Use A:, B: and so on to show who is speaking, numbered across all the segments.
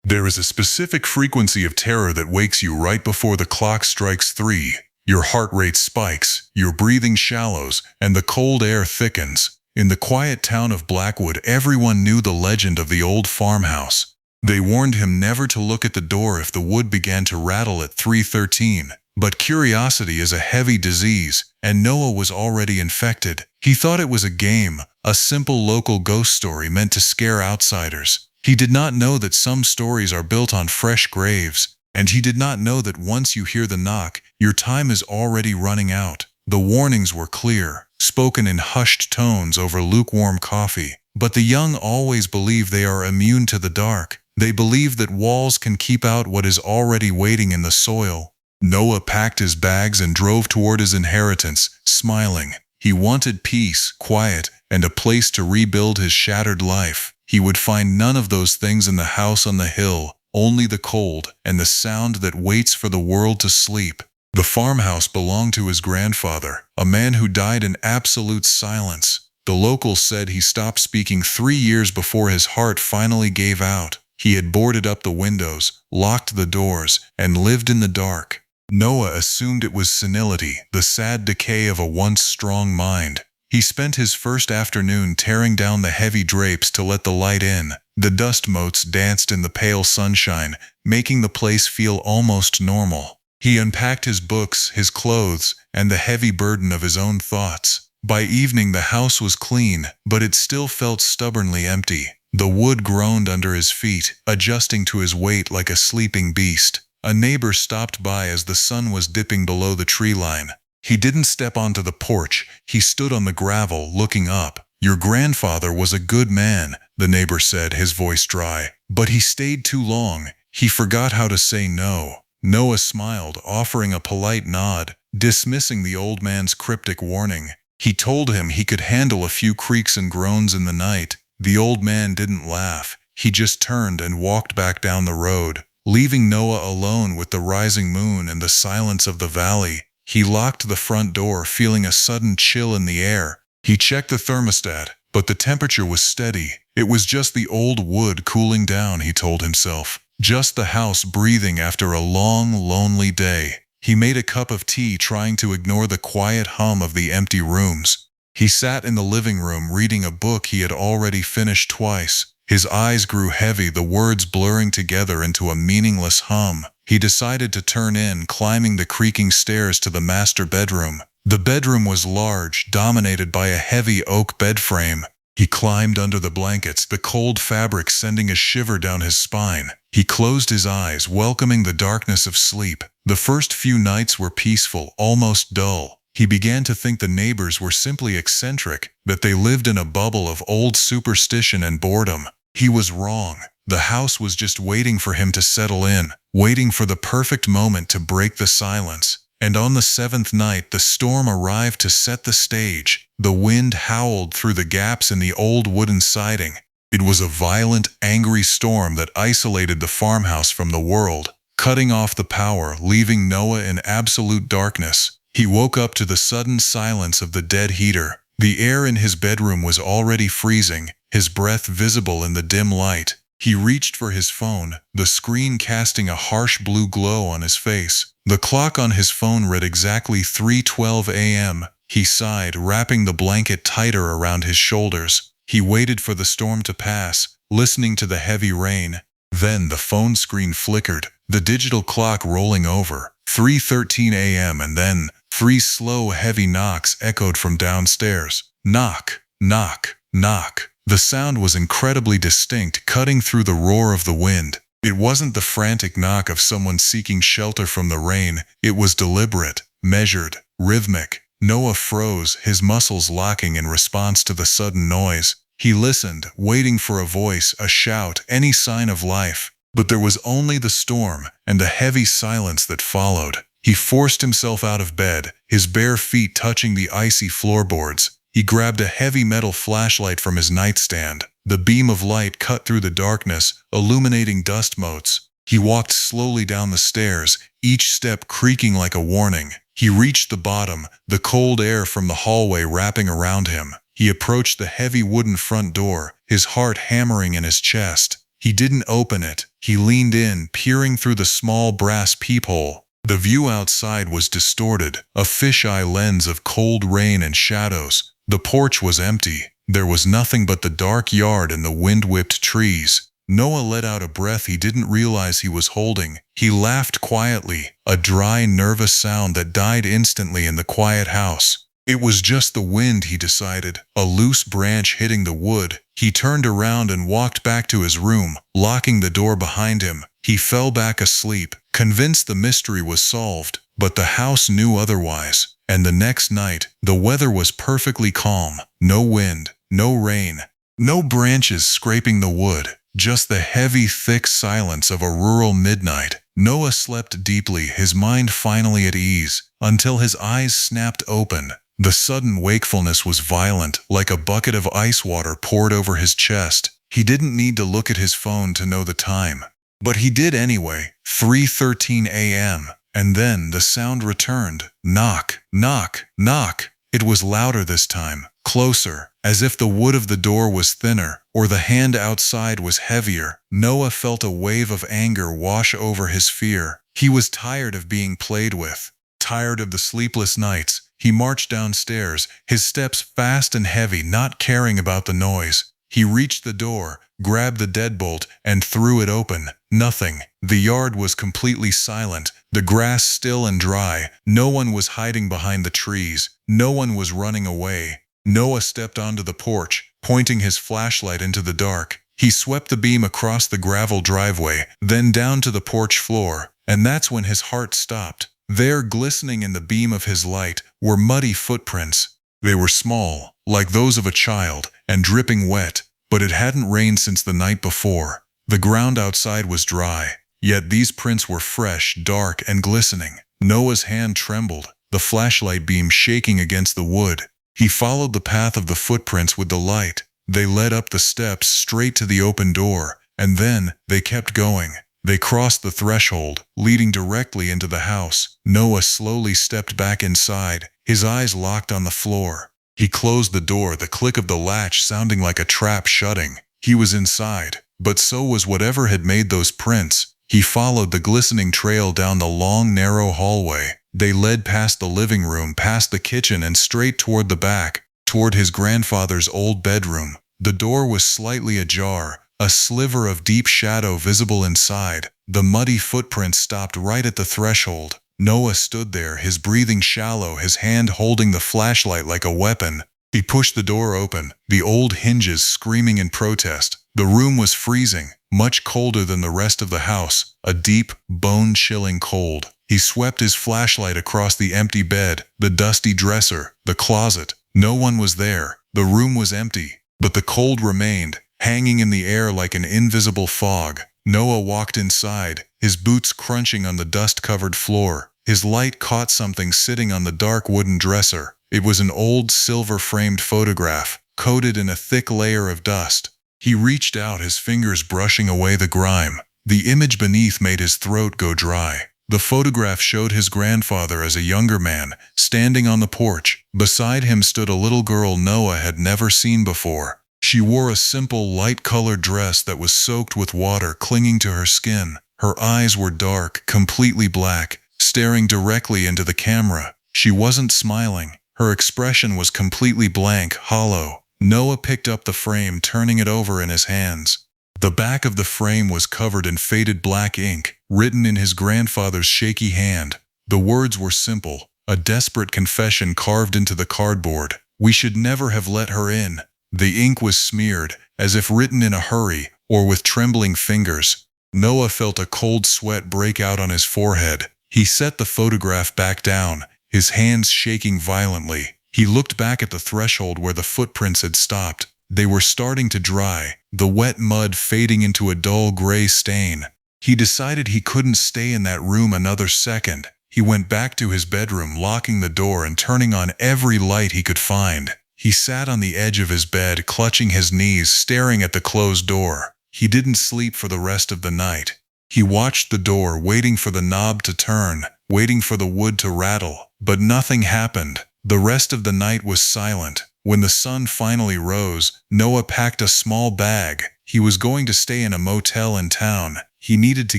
A: There is a specific frequency of terror that wakes you right before the clock strikes 3. Your heart rate spikes, your breathing shallows, and the cold air thickens. In the quiet town of Blackwood, everyone knew the legend of the old farmhouse. They warned him never to look at the door if the wood began to rattle at 3:13. But curiosity is a heavy disease, and Noah was already infected. He thought it was a game, a simple local ghost story meant to scare outsiders. He did not know that some stories are built on fresh graves, and he did not know that once you hear the knock, your time is already running out. The warnings were clear, spoken in hushed tones over lukewarm coffee. But the young always believe they are immune to the dark. They believe that walls can keep out what is already waiting in the soil. Noah packed his bags and drove toward his inheritance, smiling. He wanted peace, quiet, and a place to rebuild his shattered life. He would find none of those things in the house on the hill, only the cold and the sound that waits for the world to sleep. The farmhouse belonged to his grandfather, a man who died in absolute silence. The locals said he stopped speaking 3 years before his heart finally gave out. He had boarded up the windows, locked the doors, and lived in the dark. Noah assumed it was senility, the sad decay of a once strong mind. He spent his first afternoon tearing down the heavy drapes to let the light in. The dust motes danced in the pale sunshine, making the place feel almost normal. He unpacked his books, his clothes, and the heavy burden of his own thoughts. By evening the house was clean, but it still felt stubbornly empty. The wood groaned under his feet, adjusting to his weight like a sleeping beast. A neighbor stopped by as the sun was dipping below the tree line. He didn't step onto the porch. He stood on the gravel, looking up. "Your grandfather was a good man," the neighbor said, his voice dry. "But he stayed too long. He forgot how to say no." Noah smiled, offering a polite nod, dismissing the old man's cryptic warning. He told him he could handle a few creaks and groans in the night. The old man didn't laugh. He just turned and walked back down the road, leaving Noah alone with the rising moon and the silence of the valley. He locked the front door, feeling a sudden chill in the air. He checked the thermostat, but the temperature was steady. It was just the old wood cooling down, he told himself. Just the house breathing after a long, lonely day. He made a cup of tea, trying to ignore the quiet hum of the empty rooms. He sat in the living room reading a book he had already finished twice. His eyes grew heavy, the words blurring together into a meaningless hum. He decided to turn in, climbing the creaking stairs to the master bedroom. The bedroom was large, dominated by a heavy oak bed frame. He climbed under the blankets, the cold fabric sending a shiver down his spine. He closed his eyes, welcoming the darkness of sleep. The first few nights were peaceful, almost dull. He began to think the neighbors were simply eccentric, that they lived in a bubble of old superstition and boredom. He was wrong. The house was just waiting for him to settle in, waiting for the perfect moment to break the silence. And on the 7th night, the storm arrived to set the stage. The wind howled through the gaps in the old wooden siding. It was a violent, angry storm that isolated the farmhouse from the world, cutting off the power, leaving Noah in absolute darkness. He woke up to the sudden silence of the dead heater. The air in his bedroom was already freezing, his breath visible in the dim light. He reached for his phone, the screen casting a harsh blue glow on his face. The clock on his phone read exactly 3:12 a.m. He sighed, wrapping the blanket tighter around his shoulders. He waited for the storm to pass, listening to the heavy rain. Then the phone screen flickered, the digital clock rolling over. 3:13 a.m. and then 3 slow, heavy knocks echoed from downstairs. Knock, knock, knock. The sound was incredibly distinct, cutting through the roar of the wind. It wasn't the frantic knock of someone seeking shelter from the rain. It was deliberate, measured, rhythmic. Noah froze, his muscles locking in response to the sudden noise. He listened, waiting for a voice, a shout, any sign of life. But there was only the storm and the heavy silence that followed. He forced himself out of bed, his bare feet touching the icy floorboards. He grabbed a heavy metal flashlight from his nightstand. The beam of light cut through the darkness, illuminating dust motes. He walked slowly down the stairs, each step creaking like a warning. He reached the bottom, the cold air from the hallway wrapping around him. He approached the heavy wooden front door, his heart hammering in his chest. He didn't open it. He leaned in, peering through the small brass peephole. The view outside was distorted, a fisheye lens of cold rain and shadows. The porch was empty. There was nothing but the dark yard and the wind-whipped trees. Noah let out a breath he didn't realize he was holding. He laughed quietly, a dry, nervous sound that died instantly in the quiet house. It was just the wind, he decided, a loose branch hitting the wood. He turned around and walked back to his room, locking the door behind him. He fell back asleep, convinced the mystery was solved, but the house knew otherwise. And the next night, the weather was perfectly calm. No wind, no rain, no branches scraping the wood, just the heavy, thick silence of a rural midnight. Noah slept deeply, his mind finally at ease, until his eyes snapped open. The sudden wakefulness was violent, like a bucket of ice water poured over his chest. He didn't need to look at his phone to know the time. But he did anyway, 3:13 a.m., and then the sound returned. Knock, knock, knock. It was louder this time, closer, as if the wood of the door was thinner, or the hand outside was heavier. Noah felt a wave of anger wash over his fear. He was tired of being played with, tired of the sleepless nights. He marched downstairs, his steps fast and heavy, not caring about the noise. He reached the door, grabbed the deadbolt, and threw it open. Nothing. The yard was completely silent, the grass still and dry. No one was hiding behind the trees. No one was running away. Noah stepped onto the porch, pointing his flashlight into the dark. He swept the beam across the gravel driveway, then down to the porch floor, and that's when his heart stopped. There, glistening in the beam of his light, were muddy footprints. They were small, like those of a child, and dripping wet, but it hadn't rained since the night before. The ground outside was dry, yet these prints were fresh, dark, and glistening. Noah's hand trembled, the flashlight beam shaking against the wood. He followed the path of the footprints with the light. They led up the steps straight to the open door, and then they kept going. They crossed the threshold, leading directly into the house. Noah slowly stepped back inside, his eyes locked on the floor. He closed the door, the click of the latch sounding like a trap shutting. He was inside, but so was whatever had made those prints. He followed the glistening trail down the long, narrow hallway. They led past the living room, past the kitchen, and straight toward the back, toward his grandfather's old bedroom. The door was slightly ajar, a sliver of deep shadow visible inside. The muddy footprints stopped right at the threshold. Noah stood there, his breathing shallow, his hand holding the flashlight like a weapon. He pushed the door open, the old hinges screaming in protest. The room was freezing, much colder than the rest of the house, a deep, bone-chilling cold. He swept his flashlight across the empty bed, the dusty dresser, the closet. No one was there. The room was empty, but the cold remained, hanging in the air like an invisible fog. Noah walked inside, his boots crunching on the dust-covered floor. His light caught something sitting on the dark wooden dresser. It was an old silver-framed photograph, coated in a thick layer of dust. He reached out, his fingers brushing away the grime. The image beneath made his throat go dry. The photograph showed his grandfather as a younger man, standing on the porch. Beside him stood a little girl Noah had never seen before. She wore a simple, light-colored dress that was soaked with water clinging to her skin. Her eyes were dark, completely black, staring directly into the camera. She wasn't smiling. Her expression was completely blank, hollow. Noah picked up the frame, turning it over in his hands. The back of the frame was covered in faded black ink, written in his grandfather's shaky hand. The words were simple, a desperate confession carved into the cardboard. We should never have let her in. The ink was smeared, as if written in a hurry, or with trembling fingers. Noah felt a cold sweat break out on his forehead. He set the photograph back down, his hands shaking violently. He looked back at the threshold where the footprints had stopped. They were starting to dry, the wet mud fading into a dull gray stain. He decided he couldn't stay in that room another second. He went back to his bedroom, locking the door and turning on every light he could find. He sat on the edge of his bed, clutching his knees, staring at the closed door. He didn't sleep for the rest of the night. He watched the door, waiting for the knob to turn, waiting for the wood to rattle, but nothing happened. The rest of the night was silent. When the sun finally rose, Noah packed a small bag. He was going to stay in a motel in town. He needed to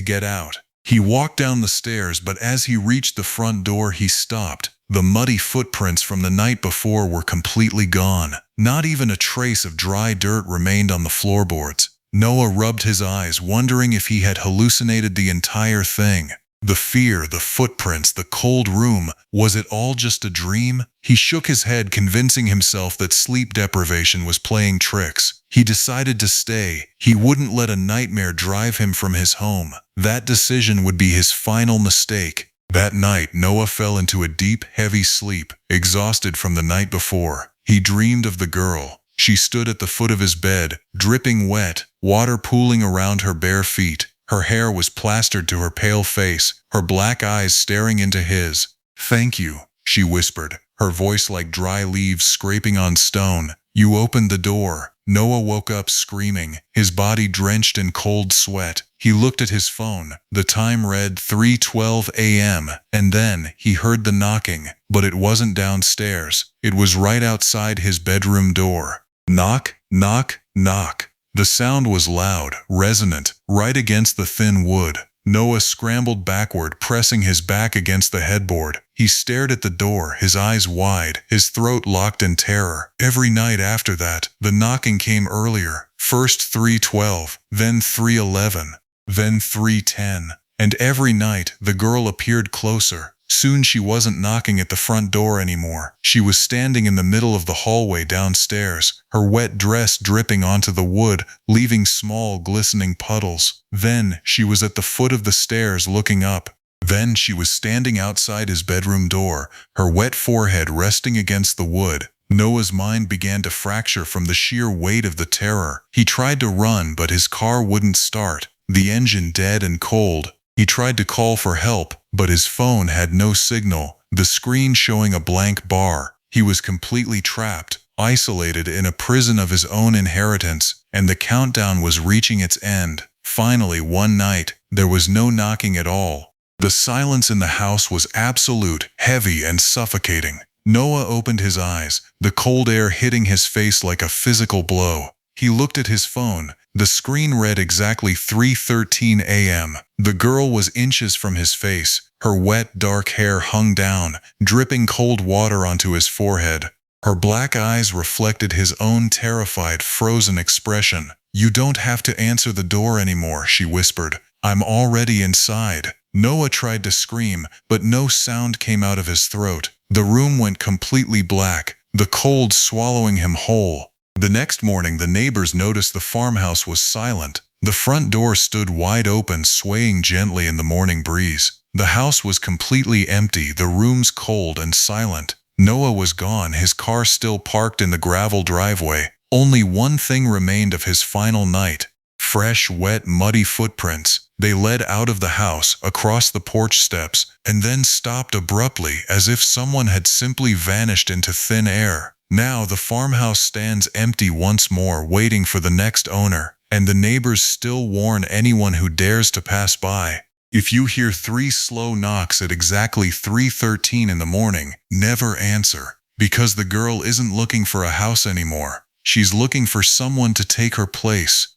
A: get out. He walked down the stairs, but as he reached the front door, he stopped. The muddy footprints from the night before were completely gone. Not even a trace of dry dirt remained on the floorboards. Noah rubbed his eyes, wondering if he had hallucinated the entire thing. The fear, the footprints, the cold room, was it all just a dream? He shook his head, convincing himself that sleep deprivation was playing tricks. He decided to stay. He wouldn't let a nightmare drive him from his home. That decision would be his final mistake. That night, Noah fell into a deep, heavy sleep, exhausted from the night before. He dreamed of the girl. She stood at the foot of his bed, dripping wet, water pooling around her bare feet. Her hair was plastered to her pale face, her black eyes staring into his. "Thank you," she whispered, her voice like dry leaves scraping on stone. "You opened the door." Noah woke up screaming, his body drenched in cold sweat. He looked at his phone. The time read 3:12 a.m., and then he heard the knocking, but it wasn't downstairs. It was right outside his bedroom door. Knock, knock, knock. The sound was loud, resonant, right against the thin wood. Noah scrambled backward, pressing his back against the headboard. He stared at the door, his eyes wide, his throat locked in terror. Every night after that, the knocking came earlier. First 3:12, then 3:11, then 3:10. And every night, the girl appeared closer. Soon she wasn't knocking at the front door anymore. She was standing in the middle of the hallway downstairs, her wet dress dripping onto the wood, leaving small, glistening puddles. Then she was at the foot of the stairs looking up. Then she was standing outside his bedroom door, her wet forehead resting against the wood. Noah's mind began to fracture from the sheer weight of the terror. He tried to run, but his car wouldn't start, the engine dead and cold. He tried to call for help, but his phone had no signal, the screen showing a blank bar. He was completely trapped, isolated in a prison of his own inheritance, and the countdown was reaching its end. Finally, one night, there was no knocking at all. The silence in the house was absolute, heavy and suffocating. Noah opened his eyes, the cold air hitting his face like a physical blow. He looked at his phone. The screen read exactly 3:13 a.m. The girl was inches from his face. Her wet, dark hair hung down, dripping cold water onto his forehead. Her black eyes reflected his own terrified, frozen expression. "You don't have to answer the door anymore," she whispered. "I'm already inside." Noah tried to scream, but no sound came out of his throat. The room went completely black, the cold swallowing him whole. The next morning, the neighbors noticed the farmhouse was silent. The front door stood wide open, swaying gently in the morning breeze. The house was completely empty, the rooms cold and silent. Noah was gone, his car still parked in the gravel driveway. Only one thing remained of his final night. Fresh, wet, muddy footprints. They led out of the house, across the porch steps, and then stopped abruptly, as if someone had simply vanished into thin air. Now the farmhouse stands empty once more, waiting for the next owner, and the neighbors still warn anyone who dares to pass by. If you hear 3 slow knocks at exactly 3:13 in the morning, never answer, because the girl isn't looking for a house anymore. She's looking for someone to take her place.